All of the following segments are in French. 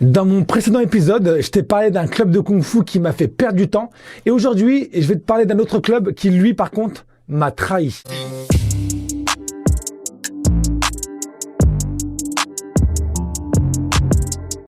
Dans mon précédent épisode, je t'ai parlé d'un club de Kung-Fu qui m'a fait perdre du temps. Et aujourd'hui, je vais te parler d'un autre club qui, lui, par contre, m'a trahi.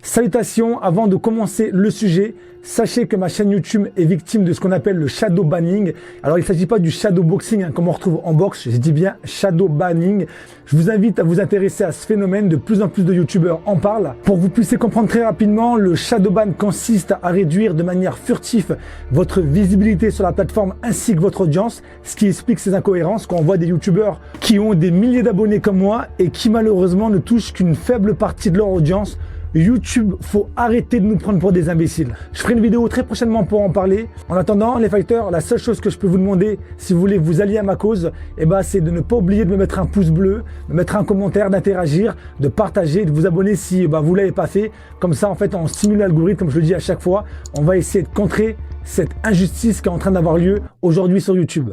Salutations, avant de commencer le sujet, sachez que ma chaîne YouTube est victime de ce qu'on appelle le shadow banning. Alors il ne s'agit pas du shadow boxing comme on retrouve en boxe, je dis bien shadow banning. Je vous invite à vous intéresser à ce phénomène, de plus en plus de youtubeurs en parlent. Pour que vous puissiez comprendre très rapidement, le shadow ban consiste à réduire de manière furtive votre visibilité sur la plateforme ainsi que votre audience, ce qui explique ces incohérences quand on voit des youtubeurs qui ont des milliers d'abonnés comme moi et qui malheureusement ne touchent qu'une faible partie de leur audience. YouTube, faut arrêter de nous prendre pour des imbéciles. Je ferai une vidéo très prochainement pour en parler. En attendant, les fighters, la seule chose que je peux vous demander, si vous voulez vous allier à ma cause, c'est de ne pas oublier de me mettre un pouce bleu, de mettre un commentaire, d'interagir, de partager, de vous abonner si vous l'avez pas fait. Comme ça, en fait, on stimule l'algorithme, comme je le dis à chaque fois. On va essayer de contrer cette injustice qui est en train d'avoir lieu aujourd'hui sur YouTube.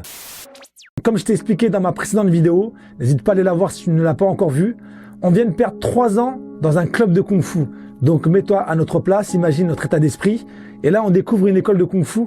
Comme je t'ai expliqué dans ma précédente vidéo, n'hésite pas à aller la voir si tu ne l'as pas encore vue. On vient de perdre 3 ans dans un club de Kung-Fu. Donc mets-toi à notre place, imagine notre état d'esprit. Et là, on découvre une école de Kung-Fu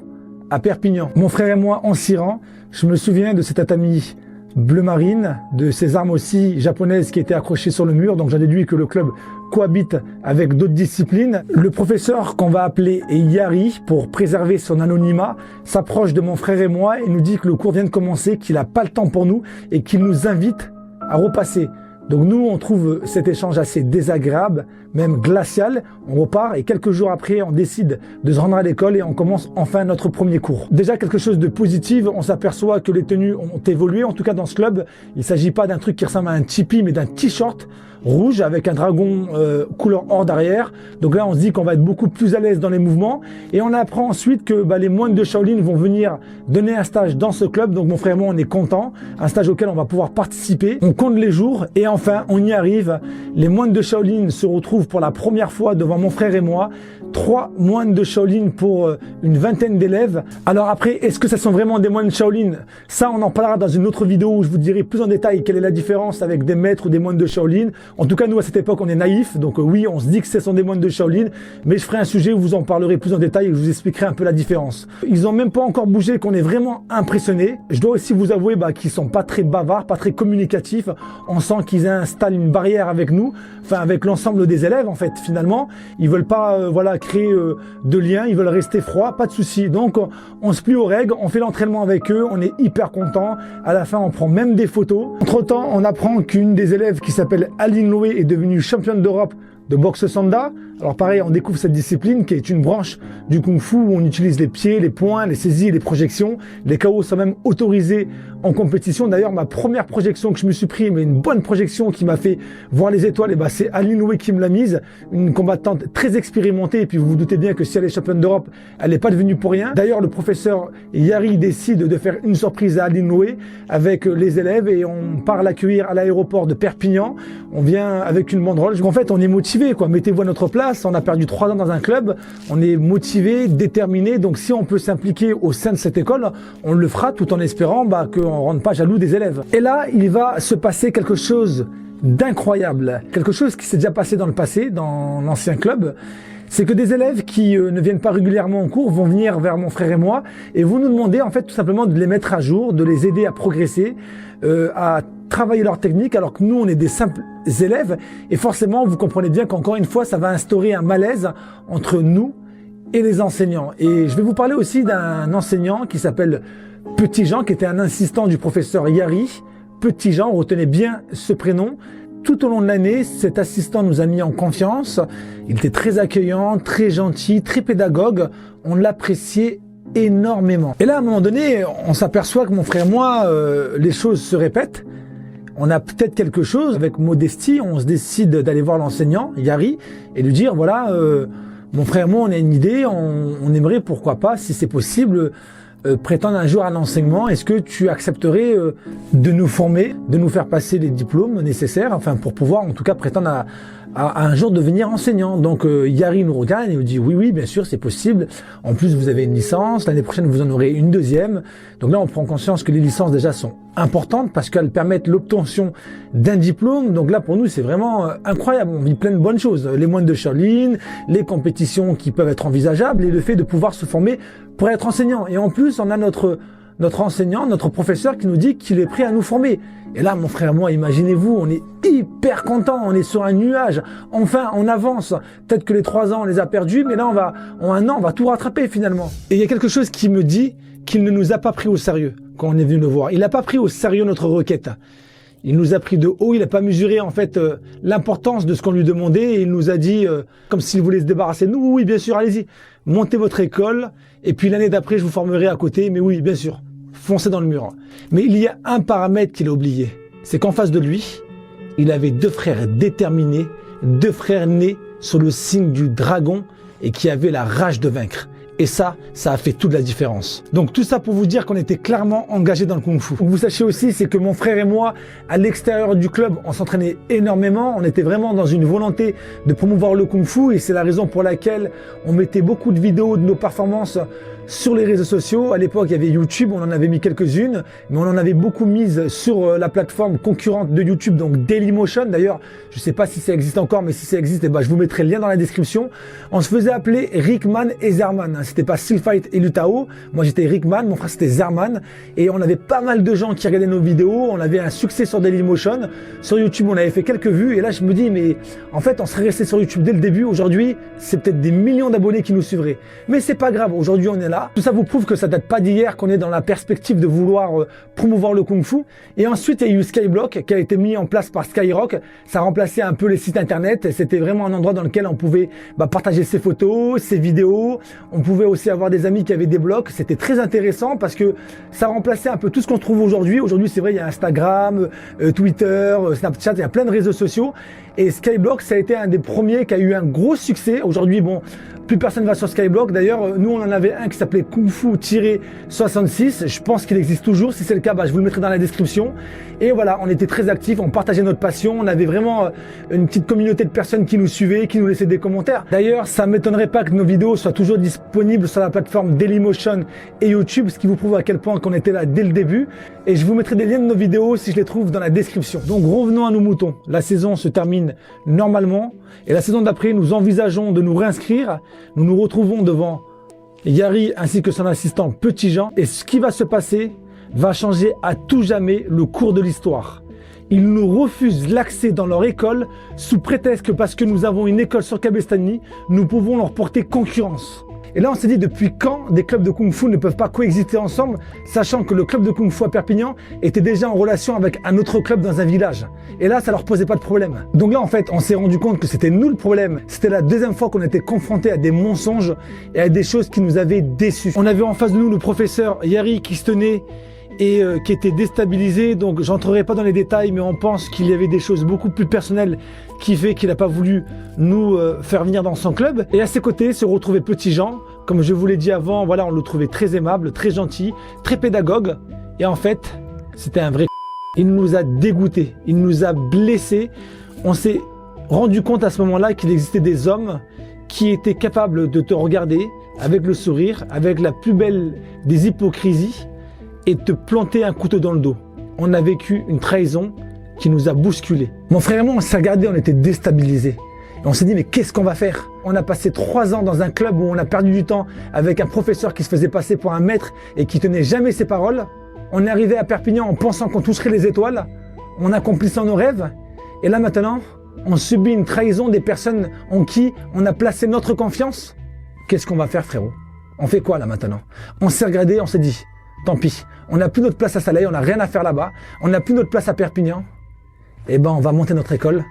à Perpignan. Mon frère et moi, en s'y rend. Je me souviens de cet tatami bleu marine, de ces armes aussi japonaises qui étaient accrochées sur le mur. Donc j'en déduis que le club cohabite avec d'autres disciplines. Le professeur, qu'on va appeler Yari pour préserver son anonymat, s'approche de mon frère et moi et nous dit que le cours vient de commencer, qu'il n'a pas le temps pour nous et qu'il nous invite à repasser. Donc nous, on trouve cet échange assez désagréable, même glacial. On repart et quelques jours après, on décide de se rendre à l'école et on commence enfin notre premier cours. Déjà quelque chose de positif, on s'aperçoit que les tenues ont évolué. En tout cas dans ce club, il ne s'agit pas d'un truc qui ressemble à un tipi, mais d'un t-shirt rouge avec un dragon couleur or derrière. Donc là, on se dit qu'on va être beaucoup plus à l'aise dans les mouvements. Et on apprend ensuite que les moines de Shaolin vont venir donner un stage dans ce club. Donc mon frère et moi, on est contents. Un stage auquel on va pouvoir participer. On compte les jours et enfin, on y arrive. Les moines de Shaolin se retrouvent pour la première fois devant mon frère et moi. 3 moines de Shaolin pour une vingtaine d'élèves. Alors après, est-ce que ce sont vraiment des moines Shaolin? Ça, on en parlera dans une autre vidéo où je vous dirai plus en détail quelle est la différence avec des maîtres ou des moines de Shaolin. En tout cas, nous, à cette époque, on est naïfs. Donc oui, on se dit que ce sont des moines de Shaolin. Mais je ferai un sujet où vous en parlerez plus en détail et je vous expliquerai un peu la différence. Ils ont même pas encore bougé, qu'on est vraiment impressionnés. Je dois aussi vous avouer qu'ils sont pas très bavards, pas très communicatifs. On sent qu'ils installent une barrière avec nous, enfin avec l'ensemble des élèves, en fait, finalement. Ils veulent pas, créer de liens, ils veulent rester froids, pas de souci. Donc on se plie aux règles, on fait l'entraînement avec eux, on est hyper content. À la fin, on prend même des photos. Entre-temps, on apprend qu'une des élèves qui s'appelle Aline Loé est devenue championne d'Europe de boxe Sanda. Alors pareil, on découvre cette discipline qui est une branche du Kung-Fu où on utilise les pieds, les poings, les saisies et les projections. Les KO sont même autorisés en compétition. D'ailleurs, ma première projection que je me suis pris, mais une bonne projection qui m'a fait voir les étoiles, c'est Aline Loué qui me l'a mise, une combattante très expérimentée. Et puis vous vous doutez bien que si elle est championne d'Europe, elle n'est pas devenue pour rien. D'ailleurs, le professeur Yari décide de faire une surprise à Aline Loué avec les élèves et on part l'accueillir à l'aéroport de Perpignan. On vient avec une banderole. En fait, on est motivé, quoi. Mettez-vous à notre place. On a perdu 3 ans dans un club. On est motivé, déterminé. Donc, si on peut s'impliquer au sein de cette école, on le fera tout en espérant qu'on ne rende pas jaloux des élèves. Et là, il va se passer quelque chose d'incroyable. Quelque chose qui s'est déjà passé dans le passé, dans l'ancien club. C'est que des élèves qui ne viennent pas régulièrement en cours vont venir vers mon frère et moi et vont nous demander en fait tout simplement de les mettre à jour, de les aider à progresser, à travailler leur technique alors que nous on est des simples élèves et forcément vous comprenez bien qu'encore une fois ça va instaurer un malaise entre nous et les enseignants. Et je vais vous parler aussi d'un enseignant qui s'appelle Petit Jean, qui était un assistant du professeur Yari. Petit Jean, retenez bien ce prénom. Tout au long de l'année, cet assistant nous a mis en confiance. Il était très accueillant, très gentil, très pédagogue. On l'appréciait énormément. Et là, à un moment donné, on s'aperçoit que mon frère et moi, les choses se répètent. On a peut-être quelque chose. Avec modestie, on se décide d'aller voir l'enseignant, Yari, et lui dire, voilà, mon frère et moi, on a une idée, on aimerait, pourquoi pas, si c'est possible, prétendre un jour à l'enseignement. Est-ce que tu accepterais de nous former, de nous faire passer les diplômes nécessaires, enfin pour pouvoir en tout cas prétendre à un jour devenir enseignant. Donc Yari nous regarde et nous dit oui, bien sûr, c'est possible. En plus, vous avez une licence. L'année prochaine, vous en aurez une deuxième. Donc là, on prend conscience que les licences déjà sont importantes parce qu'elles permettent l'obtention d'un diplôme. Donc là, pour nous, c'est vraiment incroyable. On vit plein de bonnes choses. Les moines de Shaolin, les compétitions qui peuvent être envisageables et le fait de pouvoir se former pour être enseignant. Et en plus, on a notre enseignant, notre professeur qui nous dit qu'il est prêt à nous former. Et là, mon frère et moi, imaginez-vous, on est hyper content, on est sur un nuage. Enfin, on avance. Peut-être que les 3 ans, on les a perdus, mais là, en 1 an, on va tout rattraper finalement. Et il y a quelque chose qui me dit qu'il ne nous a pas pris au sérieux quand on est venu le voir. Il n'a pas pris au sérieux notre requête. Il nous a pris de haut, il n'a pas mesuré en fait l'importance de ce qu'on lui demandait et il nous a dit, comme s'il voulait se débarrasser de nous, oui bien sûr, allez-y, montez votre école et puis l'année d'après je vous formerai à côté, mais oui bien sûr, foncez dans le mur. Mais il y a un paramètre qu'il a oublié, c'est qu'en face de lui, il avait 2 frères déterminés, 2 frères nés sur le signe du dragon et qui avaient la rage de vaincre. Et ça a fait toute la différence. Donc tout ça pour vous dire qu'on était clairement engagés dans le Kung-Fu. Vous sachez aussi, c'est que mon frère et moi, à l'extérieur du club, on s'entraînait énormément. On était vraiment dans une volonté de promouvoir le Kung-Fu et c'est la raison pour laquelle on mettait beaucoup de vidéos de nos performances sur les réseaux sociaux. À l'époque, il y avait YouTube, on en avait mis quelques-unes, mais on en avait beaucoup mises sur la plateforme concurrente de YouTube, donc Dailymotion. D'ailleurs, je ne sais pas si ça existe encore, mais si ça existe, eh ben, je vous mettrai le lien dans la description. On se faisait appeler Rickman et Zerman. C'était pas Stillfight et Lutao. Moi, j'étais Rickman, mon frère c'était Zerman. Et on avait pas mal de gens qui regardaient nos vidéos. On avait un succès sur Dailymotion. Sur YouTube, on avait fait quelques vues. Et là, je me dis, mais en fait, on serait resté sur YouTube dès le début. Aujourd'hui, c'est peut-être des millions d'abonnés qui nous suivraient. Mais c'est pas grave. Aujourd'hui, on est là. Tout ça vous prouve que ça date pas d'hier, qu'on est dans la perspective de vouloir promouvoir le Kung Fu. Et ensuite, il y a eu Skyblock qui a été mis en place par Skyrock. Ça remplaçait un peu les sites internet. C'était vraiment un endroit dans lequel on pouvait partager ses photos, ses vidéos. On pouvait aussi avoir des amis qui avaient des blogs. C'était très intéressant parce que ça remplaçait un peu tout ce qu'on trouve aujourd'hui. Aujourd'hui, c'est vrai, il y a Instagram, Twitter, Snapchat, il y a plein de réseaux sociaux. Et Skyblock, ça a été un des premiers qui a eu un gros succès. Aujourd'hui, bon, plus personne va sur Skyblock. D'ailleurs, nous, on en avait un qui s'appelait Kung Fu-66. Je pense qu'il existe toujours. Si c'est le cas, je vous le mettrai dans la description. Et voilà, on était très actifs, on partageait notre passion. On avait vraiment une petite communauté de personnes qui nous suivaient, qui nous laissaient des commentaires. D'ailleurs, ça ne m'étonnerait pas que nos vidéos soient toujours disponibles sur la plateforme Dailymotion et YouTube, ce qui vous prouve à quel point qu'on était là dès le début. Et je vous mettrai des liens de nos vidéos si je les trouve dans la description. Donc revenons à nos moutons. La saison se termine normalement. Et la saison d'après, nous envisageons de nous réinscrire. Nous nous retrouvons devant Yari ainsi que son assistant Petit Jean. Et ce qui va se passer va changer à tout jamais le cours de l'histoire. Ils nous refusent l'accès dans leur école sous prétexte que parce que nous avons une école sur Kabestani, nous pouvons leur porter concurrence. Et là, on s'est dit depuis quand des clubs de Kung Fu ne peuvent pas coexister ensemble, sachant que le club de Kung Fu à Perpignan était déjà en relation avec un autre club dans un village. Et là, ça leur posait pas de problème. Donc là, en fait, on s'est rendu compte que c'était nous le problème. C'était la deuxième fois qu'on était confrontés à des mensonges et à des choses qui nous avaient déçus. On avait en face de nous le professeur Yari qui se tenait et qui était déstabilisé, donc j'entrerai pas dans les détails, mais on pense qu'il y avait des choses beaucoup plus personnelles qui fait qu'il n'a pas voulu nous faire venir dans son club. Et à ses côtés se retrouvait Petit Jean, comme je vous l'ai dit avant, voilà, on le trouvait très aimable, très gentil, très pédagogue, et en fait, c'était un vrai il nous a dégoûtés, il nous a blessés. On s'est rendu compte à ce moment-là qu'il existait des hommes qui étaient capables de te regarder avec le sourire, avec la plus belle des hypocrisies, et te planter un couteau dans le dos. On a vécu une trahison qui nous a bousculés. Mon frère et moi, on s'est regardé, on était déstabilisés. Et on s'est dit, mais qu'est-ce qu'on va faire? On a passé 3 ans dans un club où on a perdu du temps avec un professeur qui se faisait passer pour un maître et qui tenait jamais ses paroles. On est arrivé à Perpignan en pensant qu'on toucherait les étoiles, en accomplissant nos rêves. Et là maintenant, on subit une trahison des personnes en qui on a placé notre confiance. Qu'est-ce qu'on va faire, frérot? On fait quoi là maintenant? On s'est regardé, on s'est dit, tant pis, on n'a plus notre place à Salé, on n'a rien à faire là-bas, on n'a plus notre place à Perpignan. Eh ben, on va monter notre école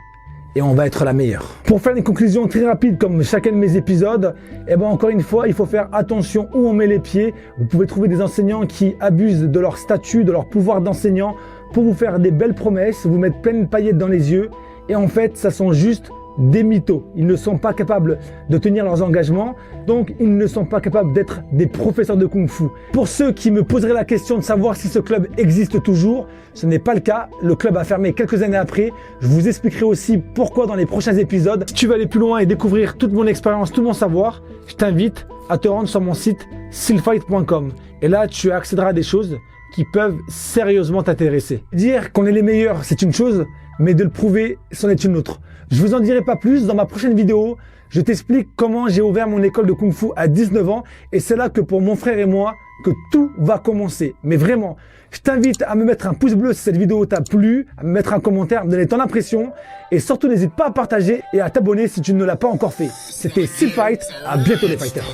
et on va être la meilleure. Pour faire une conclusion très rapide comme chacun de mes épisodes, eh ben, encore une fois, il faut faire attention où on met les pieds. Vous pouvez trouver des enseignants qui abusent de leur statut, de leur pouvoir d'enseignant pour vous faire des belles promesses, vous mettre plein de paillettes dans les yeux. Et en fait, ça sont juste des mythos. Ils ne sont pas capables de tenir leurs engagements, donc ils ne sont pas capables d'être des professeurs de kung-fu. Pour ceux qui me poseraient la question de savoir si ce club existe toujours, ce n'est pas le cas. Le club a fermé quelques années après. Je vous expliquerai aussi pourquoi dans les prochains épisodes. Si tu veux aller plus loin et découvrir toute mon expérience, tout mon savoir, je t'invite à te rendre sur mon site sealfight.com. Et là, tu accéderas à des choses qui peuvent sérieusement t'intéresser. Dire qu'on est les meilleurs, c'est une chose, mais de le prouver, c'en est une autre. Je vous en dirai pas plus. Dans ma prochaine vidéo, je t'explique comment j'ai ouvert mon école de Kung Fu à 19 ans. Et c'est là que pour mon frère et moi, que tout va commencer. Mais vraiment, je t'invite à me mettre un pouce bleu si cette vidéo t'a plu, à me mettre un commentaire, à me donner ton impression. Et surtout, n'hésite pas à partager et à t'abonner si tu ne l'as pas encore fait. C'était Seal Fight. À bientôt les fighters.